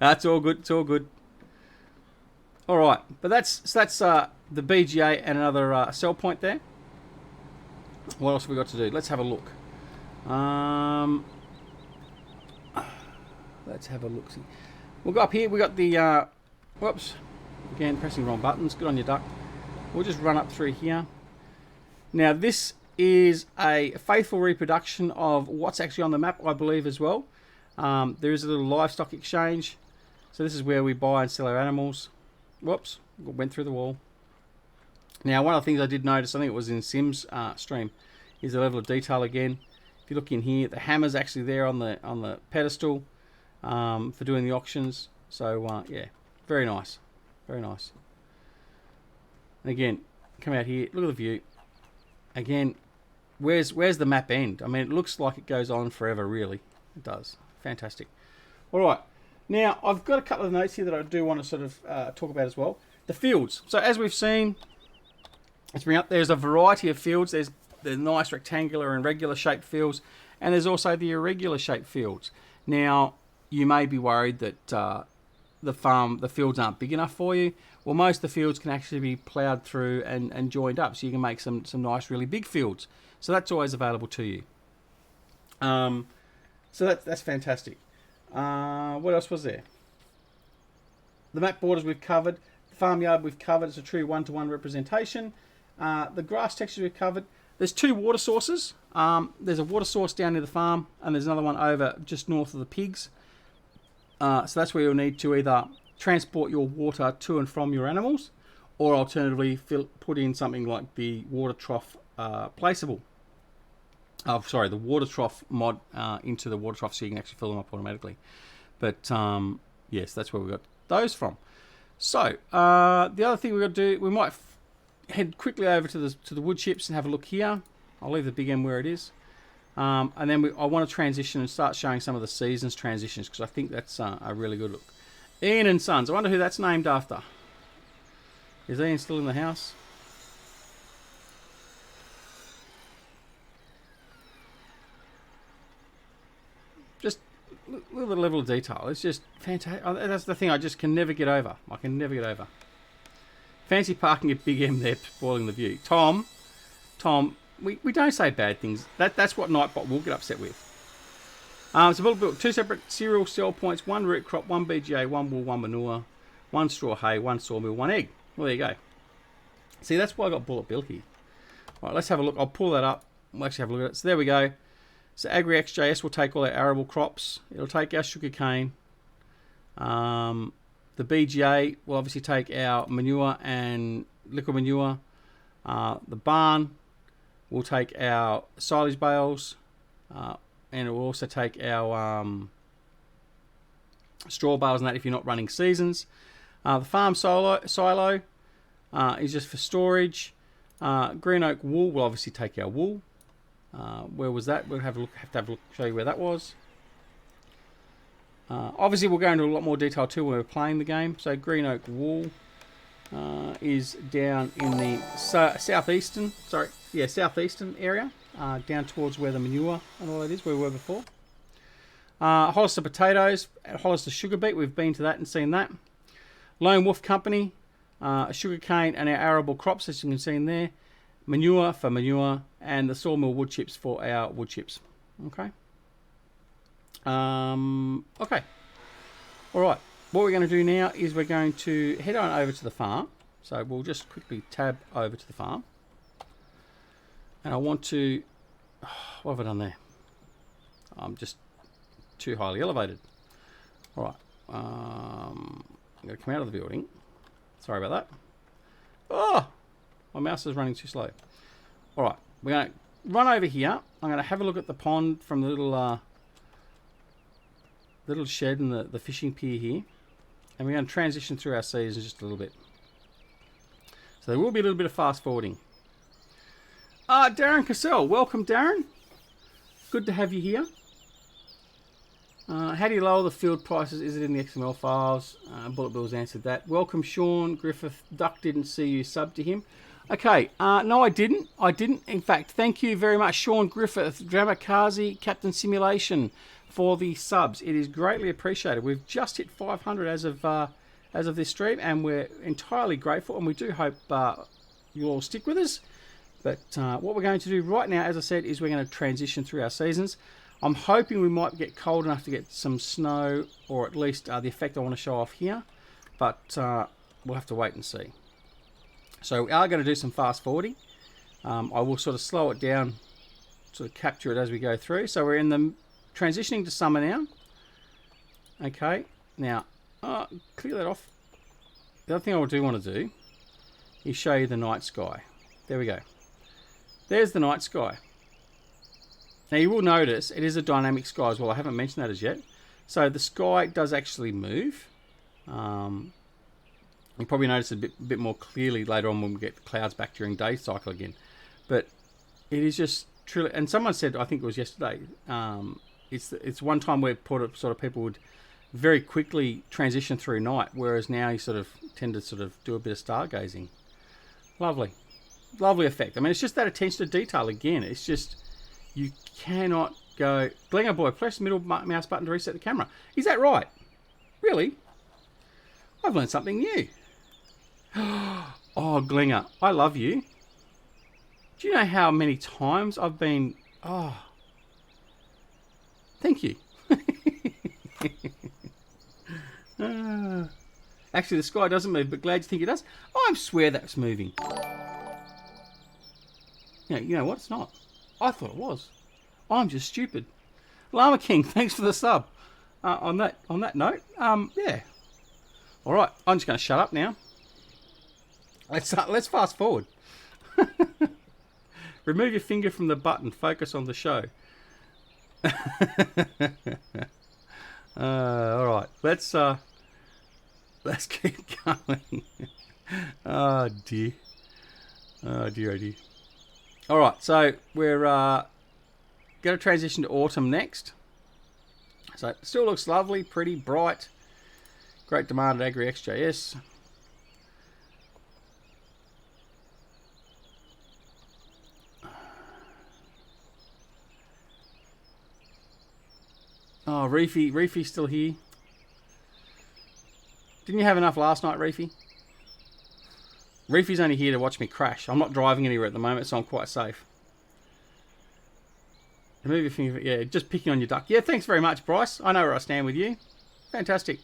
That's all good. It's all good. All right, but that's the BGA and another sell point there. What else have we got to do? Let's have a look. Let's have a look. We'll go up here. We got the whoops. Again, pressing the wrong buttons. Good on you, duck. We'll just run up through here. Now, this is a faithful reproduction of what's actually on the map, I believe, as well. There is a little livestock exchange. So this is where we buy and sell our animals. Whoops, went through the wall. Now, one of the things I did notice, I think it was in Sim's stream, is the level of detail again. If you look in here, the hammer's actually there on the pedestal for doing the auctions. So, yeah, very nice. Very nice. And again, come out here, look at the view. Again, where's the map end? I mean, it looks like it goes on forever, really. It does. Fantastic. All right. Now, I've got a couple of notes here that I do want to sort of talk about as well. The fields. So, as we've seen, let's bring up, there's a variety of fields. There's the nice rectangular and regular shaped fields, and there's also the irregular shaped fields. Now, you may be worried that the fields aren't big enough for you. Well, most of the fields can actually be ploughed through and joined up, so you can make some nice, really big fields. So that's always available to you. So that's fantastic. What else was there? The map borders we've covered. The farmyard we've covered. It's a true one-to-one representation. The grass textures we've covered. There's 2 water sources. There's a water source down near the farm, and there's another one over just north of the pigs. So that's where you'll need to either transport your water to and from your animals, or alternatively put in something like the water trough placeable. The water trough mod into the water trough, so you can actually fill them up automatically. But yes, that's where we got those from. So the other thing we've got to do, we might head quickly over to the wood chips and have a look here. I'll leave the big M where it is. And then I want to transition and start showing some of the seasons transitions, because I think that's a really good look. Ian and Sons. I wonder who that's named after. Is Ian still in the house? Just look at the level of detail. It's just fantastic. That's the thing I just can never get over. I can never get over. Fancy parking at Big M there, spoiling the view. Tom, we don't say bad things. That's what Nightbot will get upset with. It's a bullet built 2 separate cereal cell points, 1 root crop, 1 BGA, 1 wool, 1 manure, 1 straw hay, 1 sawmill, 1 egg. Well, there you go. See, that's why I got bullet built here. All right, let's have a look. I'll pull that up. We'll actually have a look at it. So there we go. So Agri XJS will take all our arable crops. It'll take our sugar cane. The BGA will obviously take our manure and liquid manure. The barn will take our silage bales, and it will also take our straw bales and that if you're not running seasons. The farm silo is just for storage. Green oak wool will obviously take our wool. Where was that? We'll have to have a look, show you where that was. Obviously, we'll go into a lot more detail too when we're playing the game. So green oak wool is down in the southeastern area, down towards where the manure and all that is, where we were before. Hollister potatoes, Hollister sugar beet, we've been to that and seen that. Lone Wolf Company, sugar cane and our arable crops, as you can see in there. Manure for manure, and the sawmill wood chips for our wood chips. Okay. Okay. All right. What we're going to do now is we're going to head on over to the farm. So we'll just quickly tab over to the farm. And I want to... what have I done there? I'm just too highly elevated. All right. I'm going to come out of the building. Sorry about that. Oh! My mouse is running too slow. All right. We're going to run over here. I'm going to have a look at the pond from the little shed and the fishing pier here. And we're going to transition through our seasons just a little bit. So there will be a little bit of fast forwarding. Darren Cassell. Welcome, Darren. Good to have you here. How do you lower the field prices? Is it in the XML files? Bullet Bill's answered that. Welcome, Sean Griffith. Duck didn't see you sub to him. Okay, no, I didn't. In fact, thank you very much, Sean Griffith, Dramakazi, Captain Simulation, for the subs. It is greatly appreciated. We've just hit 500 as of this stream, and we're entirely grateful. And we do hope you all stick with us. But what we're going to do right now, as I said, is we're going to transition through our seasons. I'm hoping we might get cold enough to get some snow, or at least the effect I want to show off here. But we'll have to wait and see. So we are going to do some fast forwarding. I will sort of slow it down, sort of capture it as we go through. So we're in the transitioning to summer now. Okay, now clear that off. The other thing I do want to do is show you the night sky. There we go. There's the night sky. Now you will notice it is a dynamic sky as well. I haven't mentioned that as yet. So the sky does actually move. You'll probably notice it a bit more clearly later on when we get the clouds back during day cycle again. But it is just truly, and someone said, I think it was yesterday, it's one time where sort of people would very quickly transition through night, whereas now you sort of tend to sort of do a bit of stargazing. Lovely. Lovely effect. I mean, it's just that attention to detail again. It's just, you cannot go, Glengar Boy, press the middle mouse button to reset the camera. Is that right? Really? I've learned something new. Oh, Glengar, I love you. Do you know how many times I've been... Oh, thank you. Actually, the sky doesn't move, but glad you think it does. I swear that's moving. Yeah, you know what? It's not. I thought it was. I'm just stupid. Llama King, thanks for the sub. On that note, yeah. All right, I'm just going to shut up now. Let's fast forward. Remove your finger from the button. Focus on the show. All right, let's keep going. Oh dear. Oh dear. Oh dear. All right, so we're going to transition to autumn next. So it still looks lovely, pretty, bright. Great demand at AgriXJS. Oh, Reefy's still here. Didn't you have enough last night, Reefy? Reefy's only here to watch me crash. I'm not driving anywhere at the moment, so I'm quite safe. Remove your finger. Yeah, just picking on your duck. Yeah, thanks very much, Bryce. I know where I stand with you. Fantastic.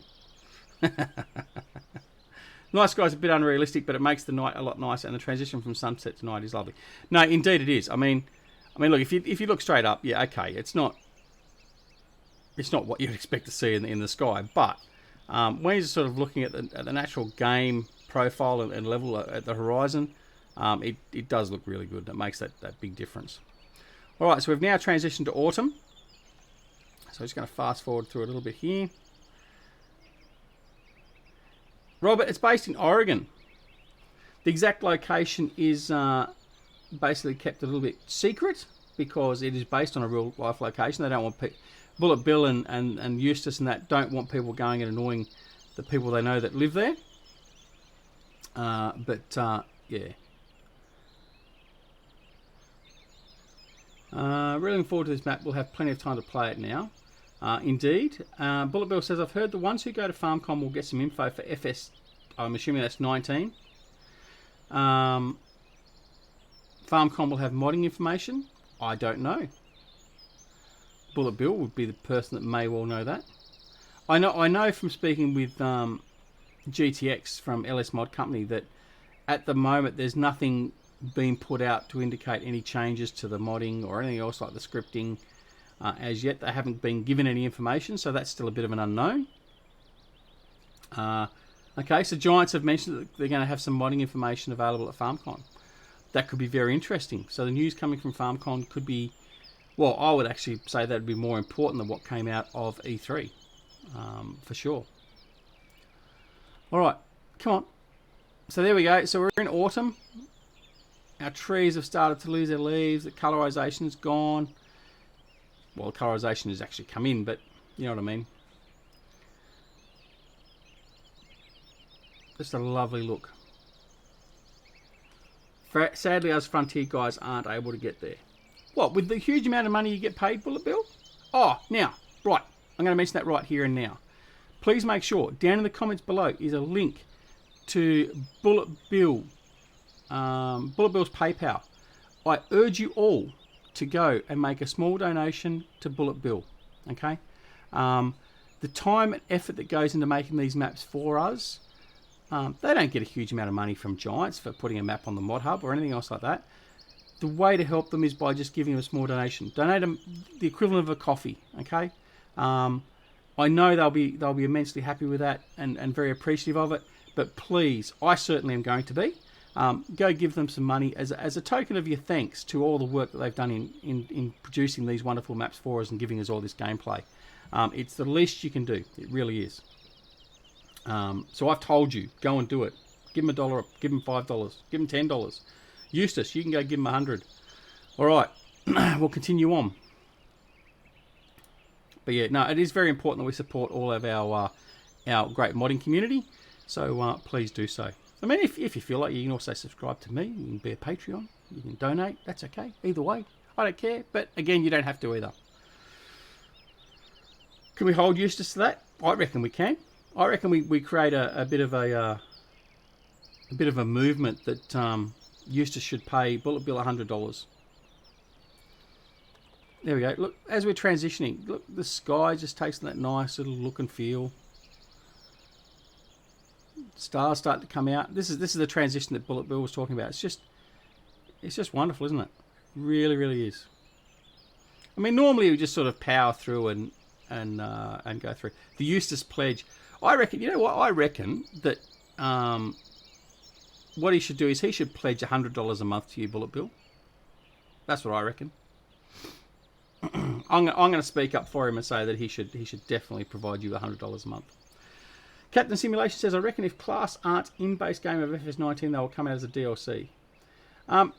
Night sky's a bit unrealistic, but it makes the night a lot nicer, and the transition from sunset to night is lovely. No, indeed it is. I mean, look, if you look straight up, yeah, okay, it's not what you'd expect to see in the sky, but when you're sort of looking at the natural game profile and level at the horizon, it does look really good. It makes that big difference. All right, so we've now transitioned to autumn. So I'm just going to fast forward through a little bit here. Robert, it's based in Oregon. The exact location is basically kept a little bit secret because it is based on a real life location. They don't want Bullet Bill and Eustace and that don't want people going and annoying the people they know that live there. Yeah. Really looking forward to this map. We'll have plenty of time to play it now. Indeed. Bullet Bill says, I've heard the ones who go to FarmCon will get some info for FS, I'm assuming that's 19. FarmCon will have modding information. I don't know. Bullet Bill would be the person that may well know that. I know from speaking with GTX from LS Mod Company that at the moment there's nothing being put out to indicate any changes to the modding or anything else like the scripting. As yet, they haven't been given any information, so that's still a bit of an unknown. Okay, so Giants have mentioned that they're going to have some modding information available at FarmCon. That could be very interesting. So the news coming from FarmCon could be, well, I would actually say that would be more important than what came out of E3, for sure. All right, come on. So there we go. So we're in autumn. Our trees have started to lose their leaves. The colorization is gone. Well, the colorization has actually come in, but you know what I mean. Just a lovely look. Sadly, us Frontier guys aren't able to get there. What, with the huge amount of money you get paid, Bullet Bill? Oh, now, right. I'm going to mention that right here and now. Please make sure, down in the comments below is a link to Bullet Bill's PayPal. I urge you all to go and make a small donation to Bullet Bill. Okay? The time and effort that goes into making these maps for us, they don't get a huge amount of money from Giants for putting a map on the Mod Hub or anything else like that. The way to help them is by just giving them a small donation. Donate them the equivalent of a coffee. Okay? I know they'll be immensely happy with that and very appreciative of it. But please, I certainly am going to be. Go give them some money as a token of your thanks to all the work that they've done in producing these wonderful maps for us and giving us all this gameplay. It's the least you can do. It really is. So I've told you, go and do it. Give them $1, give them $5, give them $10. Eustace, you can go give them 100. All right, we'll continue on. But yeah, no, it is very important that we support all of our great modding community. So please do so. I mean, if you feel like you can also subscribe to me, you can be a Patreon, you can donate, that's okay. Either way, I don't care. But again, you don't have to either. Can we hold Eustace to that? I reckon we can. I reckon we create a bit of a movement that Eustace should pay Bullet Bill $100. There we go. Look, as we're transitioning, look, the sky just takes that nice little look and feel. Stars start to come out. This is the transition that Bullet Bill was talking about. It's just wonderful, isn't it? Really, really is. I mean, normally we just sort of power through and go through the Eustace pledge. I reckon. You know what? I reckon that what he should do is he should pledge $100 a month to you, Bullet Bill. That's what I reckon. I'm going to speak up for him and say that he should definitely provide you $100 a month. Captain Simulation says, I reckon if class aren't in base game of FS17, they will come out as a DLC. I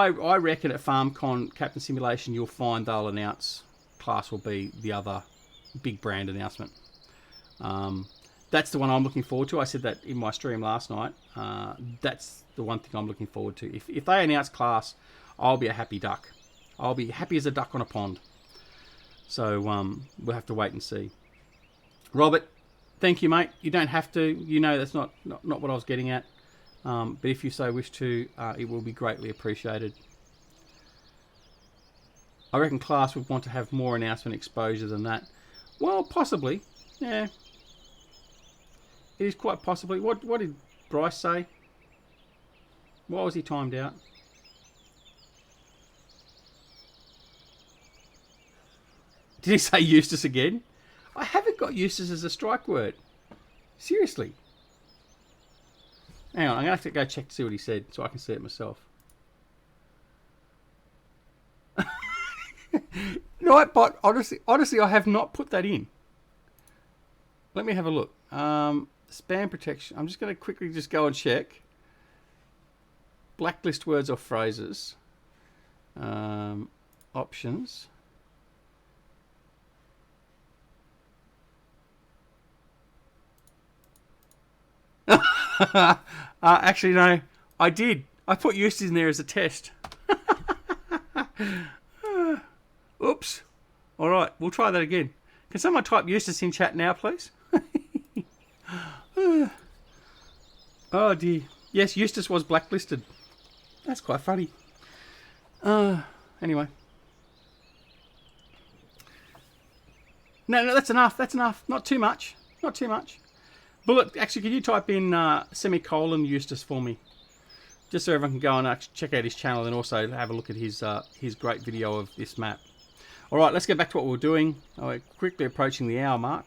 reckon at FarmCon, Captain Simulation, you'll find they'll announce class will be the other big brand announcement. That's the one I'm looking forward to. I said that in my stream last night. That's the one thing I'm looking forward to. If they announce class, I'll be a happy duck. I'll be happy as a duck on a pond. So we'll have to wait and see. Robert, thank you, mate. You don't have to. You know that's not what I was getting at. But if you so wish to, it will be greatly appreciated. I reckon class would want to have more announcement exposure than that. Well, possibly. Yeah. It is quite possibly. What did Bryce say? Why was he timed out? Did he say Eustace again? I haven't got Eustace as a strike word. Seriously. Hang on, I'm going to have to go check to see what he said so I can see it myself. No, but honestly, I have not put that in. Let me have a look. Spam protection. I'm just going to quickly just go and check. Blacklist words or phrases. Options. Actually, no. I did. I put Eustace in there as a test. Oops. All right, we'll try that again. Can someone type Eustace in chat now, please? Oh, dear. Yes, Eustace was blacklisted. That's quite funny. Anyway. No, that's enough. That's enough. Not too much. Not too much. Bullet, actually, can you type in semicolon Eustace for me? Just so everyone can go and check out his channel and also have a look at his great video of this map. All right, let's get back to what we're doing. We're quickly approaching the hour mark.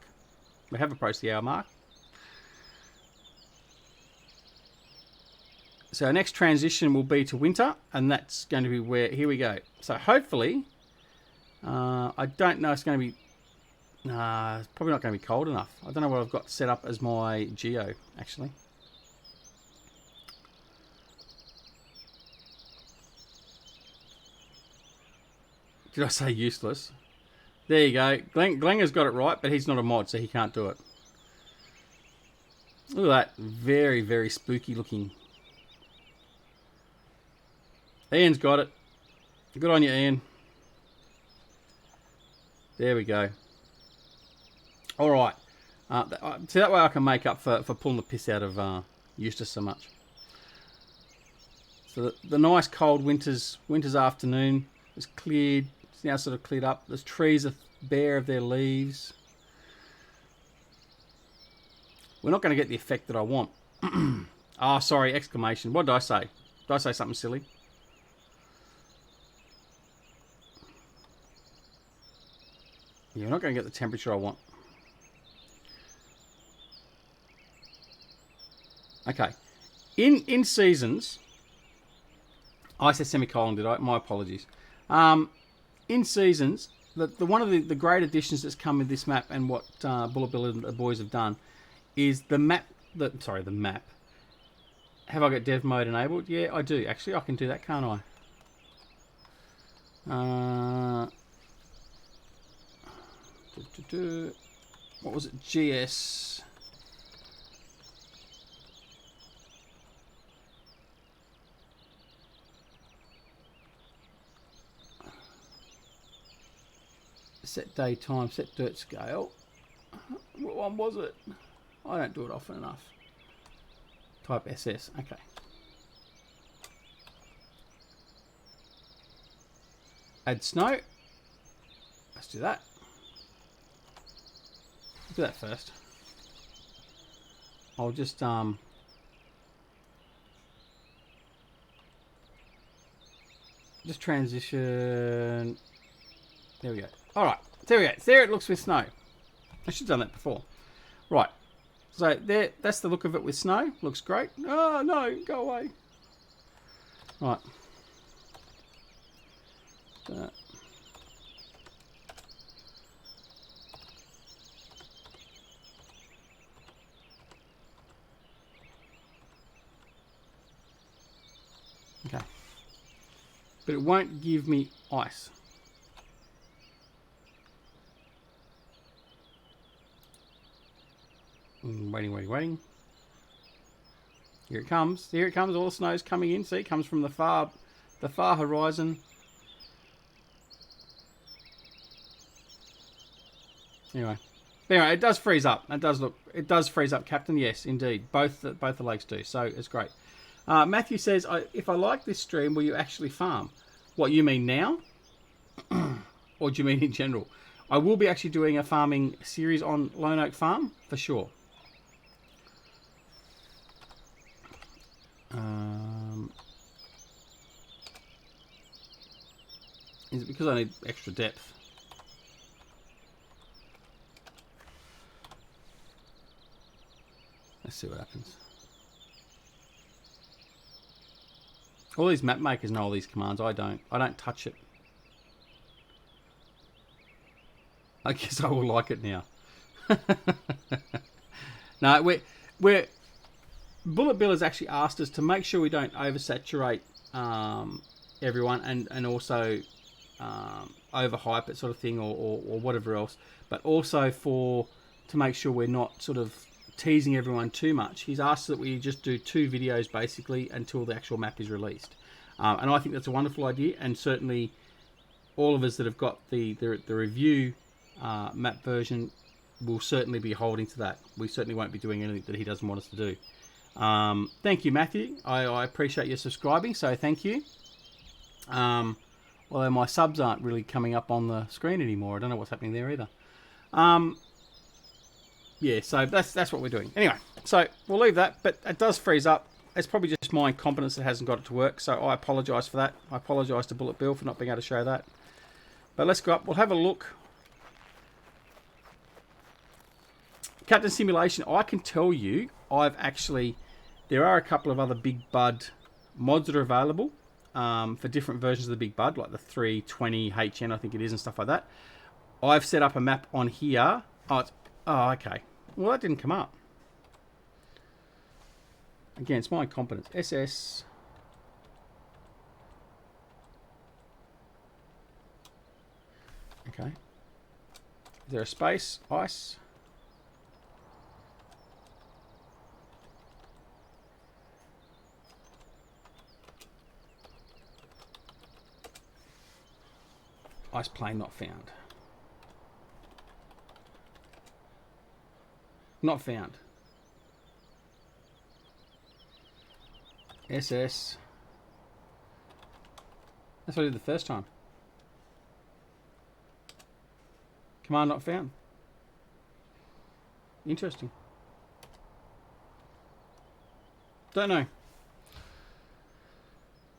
We have approached the hour mark. So our next transition will be to winter, and that's going to be where, here we go. So hopefully, I don't know, it's going to be, it's probably not going to be cold enough. I don't know what I've got set up as my geo, actually. Did I say useless? There you go. Glenger's got it right, but he's not a mod, so he can't do it. Look at that. Very, very spooky looking. Ian's got it. Good on you, Ian. There we go. All right. So that way I can make up for pulling the piss out of Eustace so much. So the nice cold winter's afternoon is cleared. It's now sort of cleared up. The trees are bare of their leaves. We're not going to get the effect that I want. Oh, sorry, exclamation. What did I say? Did I say something silly? Yeah, we're not going to get the temperature I want. Okay. In seasons, I said semicolon, did I? My apologies. In seasons, the one of the great additions that's come with this map and what Bullet Bill and the boys have done is the map. The map. Have I got dev mode enabled? Yeah, I do. Actually, I can do that, can't I? What was it? GS. Set day time, set dirt scale. What one was it? I don't do it often enough. Type SS. Okay. Add snow. Let's do that. Do that first. I'll just transition. There we go. All right, there we go. There it looks with snow. I should have done that before. Right. So there, that's the look of it with snow. Looks great. Oh no, go away. Right. Okay. But it won't give me ice. Waiting. Here it comes. Here it comes. All the snow's coming in. See, it comes from the far horizon. Anyway, it does freeze up. It does freeze up, Captain. Yes, indeed. Both the lakes do. So it's great. Matthew says, if I like this stream, will you actually farm? What, you mean now? Or do you mean in general? I will be actually doing a farming series on Lone Oak Farm, for sure. Is it because I need extra depth? Let's see what happens. All these map makers know all these commands. I don't. I don't touch it. I guess I will like it now. No, we're Bullet Bill has actually asked us to make sure we don't oversaturate everyone and also overhype it, sort of thing, or whatever else. But also to make sure we're not sort of teasing everyone too much. He's asked that we just do 2 videos basically until the actual map is released, and I think that's a wonderful idea. And certainly, all of us that have got the review map version will certainly be holding to that. We certainly won't be doing anything that he doesn't want us to do. Thank you, Matthew. I appreciate your subscribing, so thank you. Although my subs aren't really coming up on the screen anymore. I don't know what's happening there either. Yeah, so that's what we're doing. Anyway, so we'll leave that, but it does freeze up. It's probably just my incompetence that hasn't got it to work, so I apologise for that. I apologise to Bullet Bill for not being able to show that. But let's go up. We'll have a look. Captain Simulation, I can tell you, there are a couple of other Big Bud mods that are available for different versions of the Big Bud, like the 320 HN, I think it is, and stuff like that. I've set up a map on here. Oh, okay. Well, that didn't come up. Again, it's my incompetence. SS. Okay. Is there a space? Ice. Ice plane not found. Not found. SS. That's what I did the first time. Command not found. Interesting. Don't know.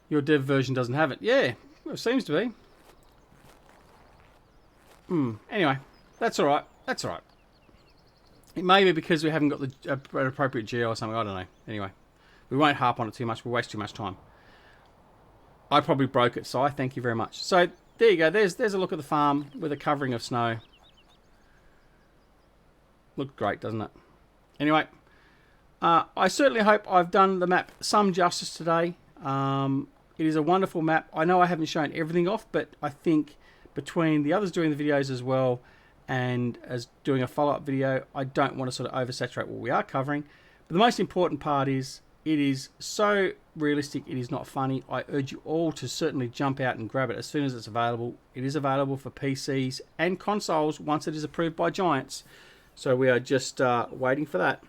Your dev version doesn't have it. Yeah, well, it seems to be. Anyway, that's all right. That's all right. It may be because we haven't got the appropriate geo or something. I don't know. Anyway, we won't harp on it too much. We'll waste too much time. I probably broke it, Si. Thank you very much. So there you go. There's a look at the farm with a covering of snow. Looked great, doesn't it? Anyway, I certainly hope I've done the map some justice today. It is a wonderful map. I know I haven't shown everything off, but I think between the others doing the videos as well and as doing a follow-up video, I don't want to sort of oversaturate what we are covering. But the most important part is it is so realistic, it is not funny. I urge you all to certainly jump out and grab it as soon as it's available. It is available for PCs and consoles once it is approved by Giants. So we are just waiting for that.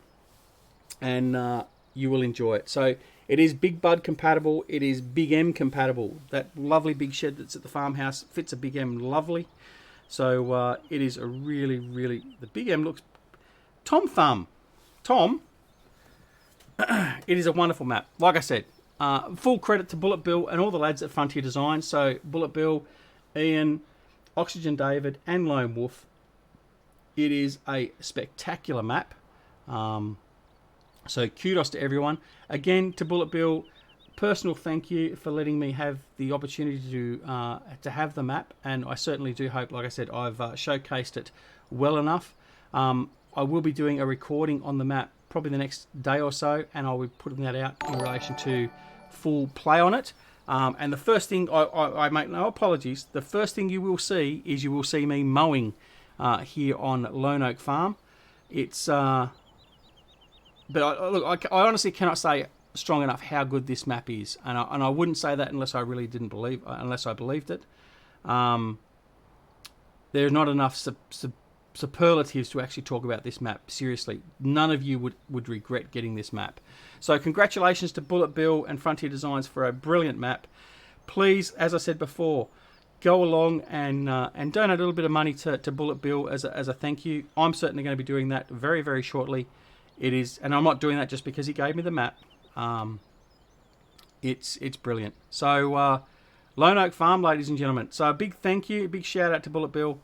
And you will enjoy it. So it is Big Bud compatible. It is Big M compatible. That lovely big shed that's at the farmhouse fits a Big M lovely. So it is a really, really... The Big M looks... Tom Thumb. Tom. It is a wonderful map. Like I said, full credit to Bullet Bill and all the lads at Frontier Design. So Bullet Bill, Ian, Oxygen David and Lone Wolf. It is a spectacular map. So kudos to everyone. Again, to Bullet Bill, personal thank you for letting me have the opportunity to have the map. And I certainly do hope, like I said, I've showcased it well enough. I will be doing a recording on the map probably the next day or so, and I'll be putting that out in relation to full play on it. And the first thing, I make no apologies, the first thing you will see is you will see me mowing here on Lone Oak Farm. It's... But look, I honestly cannot say strong enough how good this map is, and I wouldn't say that unless I really didn't believe, unless I believed it. There's not enough superlatives to actually talk about this map. Seriously, none of you would regret getting this map. So congratulations to Bullet Bill and Frontier Designs for a brilliant map. Please, as I said before, go along and donate a little bit of money to Bullet Bill as a thank you. I'm certainly going to be doing that very, very shortly. It is, and I'm not doing that just because he gave me the map. It's brilliant. So Lone Oak Farm, ladies and gentlemen. So a big thank you, a big shout out to Bullet Bill.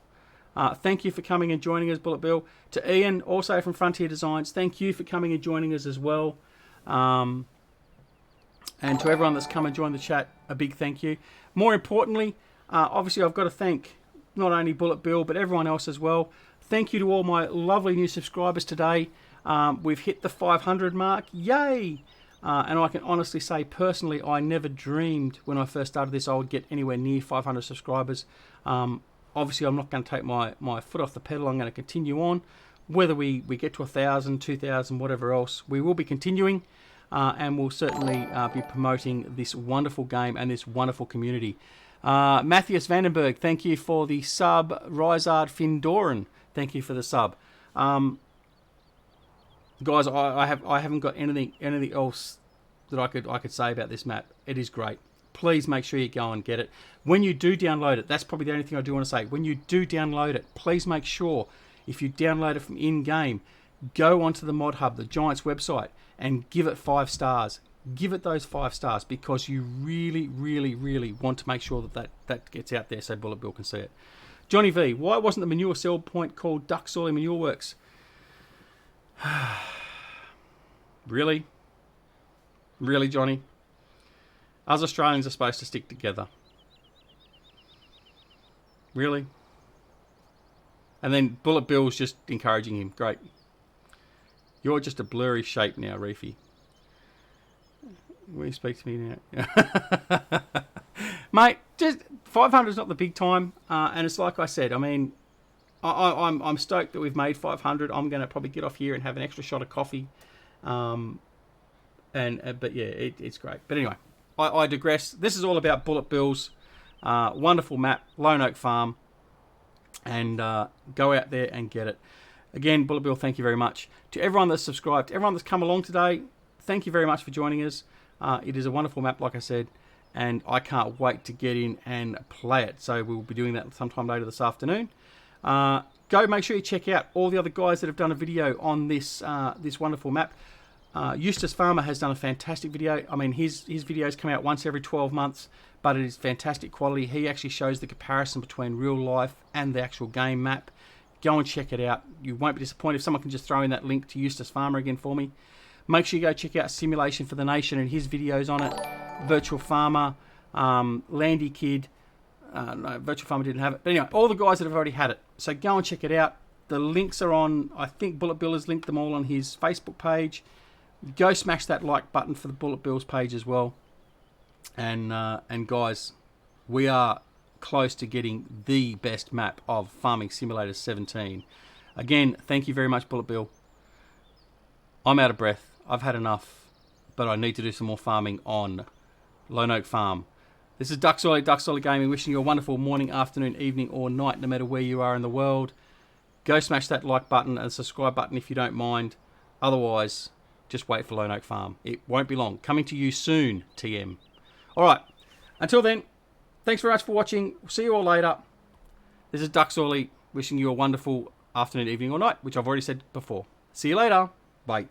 Thank you for coming and joining us, Bullet Bill. To Ian, also from Frontier Designs, thank you for coming and joining us as well. And to everyone that's come and joined the chat, a big thank you. More importantly, obviously I've got to thank not only Bullet Bill, but everyone else as well. Thank you to all my lovely new subscribers today. We've hit the 500 mark. Yay! And I can honestly say, personally, I never dreamed when I first started this I would get anywhere near 500 subscribers. Obviously, I'm not going to take my foot off the pedal. I'm going to continue on. Whether we get to 1,000, 2,000, whatever else, we will be continuing. And we'll certainly be promoting this wonderful game and this wonderful community. Matthias Vandenberg, thank you for the sub. Rizard Findoran, thank you for the sub. Guys, I haven't got anything else that I could say about this map. It is great. Please make sure you go and get it. When you do download it, that's probably the only thing I do want to say. When you do download it, please make sure, if you download it from in-game, go onto the Mod Hub, the Giants website, and give it 5 stars. Give it those 5 stars, because you really, really, really want to make sure that gets out there so Bullet Bill can see it. Johnny V, why wasn't the manure sell point called Duck Soil Manure Works? Really? Really, Johnny? Us Australians are supposed to stick together. Really? And then Bullet Bill's just encouraging him. Great. You're just a blurry shape now, Reefy. Will you speak to me now? Mate, just 500 is not the big time. And it's like I said, I mean, I'm stoked that we've made 500. I'm going to probably get off here and have an extra shot of coffee. But yeah, it's great. But anyway, I digress. This is all about Bullet Bill's wonderful map, Lone Oak Farm. And go out there and get it. Again, Bullet Bill, thank you very much. To everyone that's subscribed, to everyone that's come along today, thank you very much for joining us. It is a wonderful map, like I said, and I can't wait to get in and play it. So we'll be doing that sometime later this afternoon. Go make sure you check out all the other guys that have done a video on this this wonderful map. Eustace Pharmer has done a fantastic video. I mean, his videos come out once every 12 months, but it is fantastic quality. He actually shows the comparison between real life and the actual game map. Go and check it out. You won't be disappointed. If someone can just throw in that link to Eustace Pharmer again for me. Make sure you go check out Simulation for the Nation and his videos on it. Virtual Farmer, Landy Kid. No, Virtual Farmer didn't have it. But anyway, all the guys that have already had it. So go and check it out. The links are on, I think Bullet Bill has linked them all on his Facebook page. Go smash that like button for the Bullet Bill's page as well. And guys, we are close to getting the best map of Farming Simulator 17. Again, thank you very much, Bullet Bill. I'm out of breath. I've had enough, but I need to do some more farming on Lone Oak Farm. This is Duck Soil Gaming, wishing you a wonderful morning, afternoon, evening, or night, no matter where you are in the world. Go smash that like button and subscribe button if you don't mind. Otherwise, just wait for Lone Oak Farm. It won't be long. Coming to you soon, TM. All right. Until then, thanks very much for watching. See you all later. This is Duck Soil, wishing you a wonderful afternoon, evening, or night, which I've already said before. See you later. Bye.